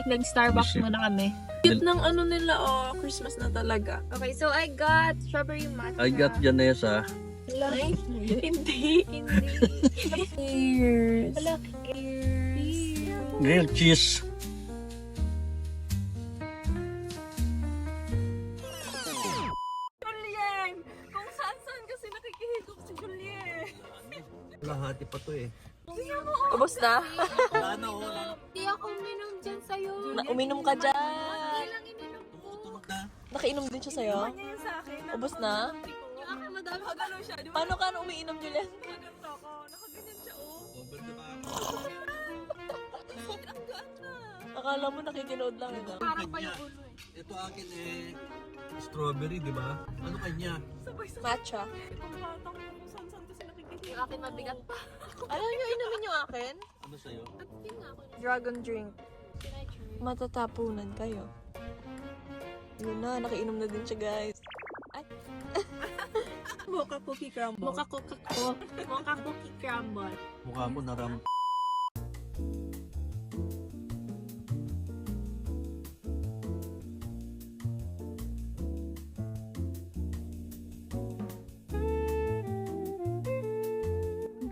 Nag-Starbucks muna kami. Cute ng ano nila, oh, Christmas na talaga. Okay, so I got strawberry matcha. I got Janessa. Ay, Hindi. Ears. Wala, ears. Grilled cheese. Julien! Kung saan kasi nakikihigop si Julien. Lahati pa to eh. Ubus na? Wala na oh. Hindi ako uminom dyan sa'yo. Uminom ka dyan. Hindi lang ininom ko. Tumutunog na. Nakainom din siya sa'yo? Niya sa akin. Ubus na? Yung akin madami. Nakagano siya. Di ba? Paano ka umiinom, Julian? Nakaganto ako. Nakaganyan siya, oh. Over na ba? Ang gaan na. Akala mo nakikinood lang ito. Parang pa yung ulo eh. Ito akin strawberry, di ba? Ano kanya? Sabay-sabay. Matcha. Itong batang ko kung saan-saan kasi nakikihigop. Yung akin mabigat pa. Alam niyo, inumin yung akin? Ano sa'yo? At yun nga ako. Dragon drink. Sinay-try. Matatapunan kayo. Yun na, nakainom na din siya, guys. Ay. Mocha cookie crumble. Mocha cookie crumble. Mukha mo naram.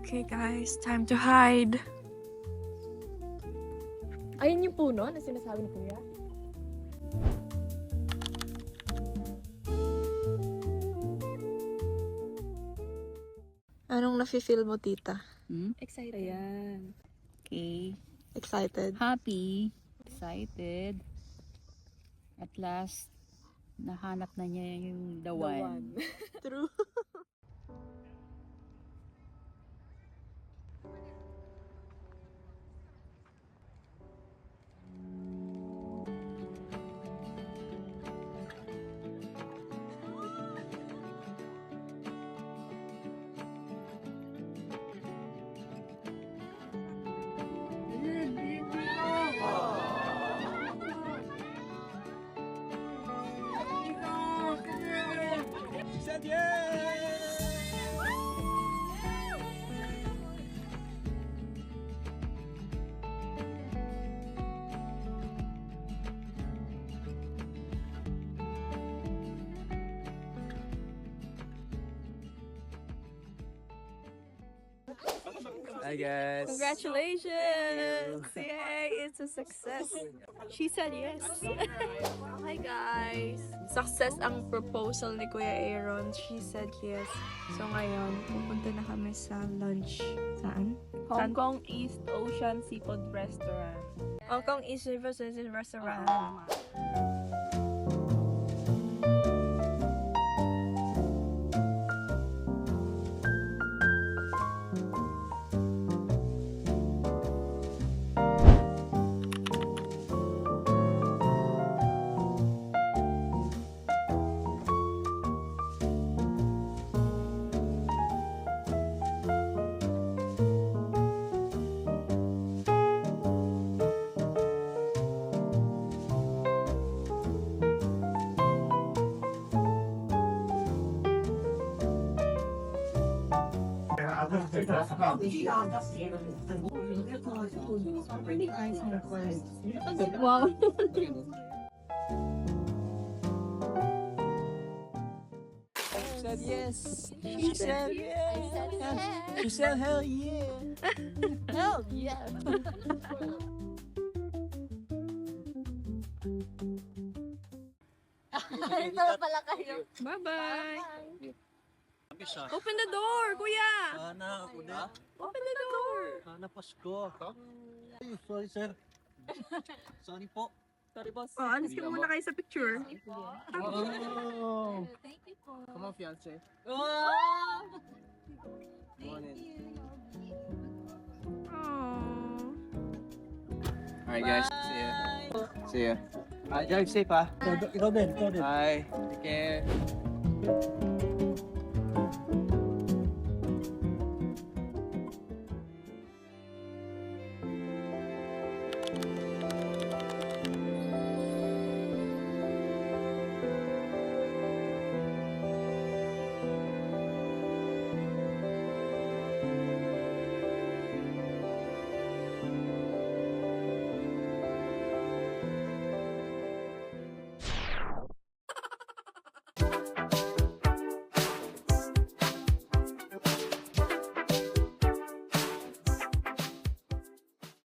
Okay guys, time to hide. Ayun yung puno na sinasabi ni Kuya. Anong nafe-feel mo, tita? Excited. Ayan. Okay. Excited? Happy. Excited. At last, nahanap na niya yung the one. True. Hi guys. Congratulations! Yay! It's a success. She said yes. Hi guys! Success ang proposal ni Kuya Aaron. She said yes. So ngayon, pupunta na kami sa lunch. Saan? Hong Kong East Ocean Seafood Restaurant. Hong Kong East Restaurant. Wow. Said yes. She said yes. She said hell yeah. Hell yeah. Ito pala kayo. Bye-bye. Bisa. Open the door, kuya. Sana ako na. Open the door. Sana Pasko. Ay, sorry sir. Sorry po. Sorry boss. Oh, alis ka muna kayo sa picture. Oh. Thank you po. Come on, fiancé. Thank you. Aww. Alright guys, see ya. See ya. Drive safe ha. Ikaw din. Bye. Take care.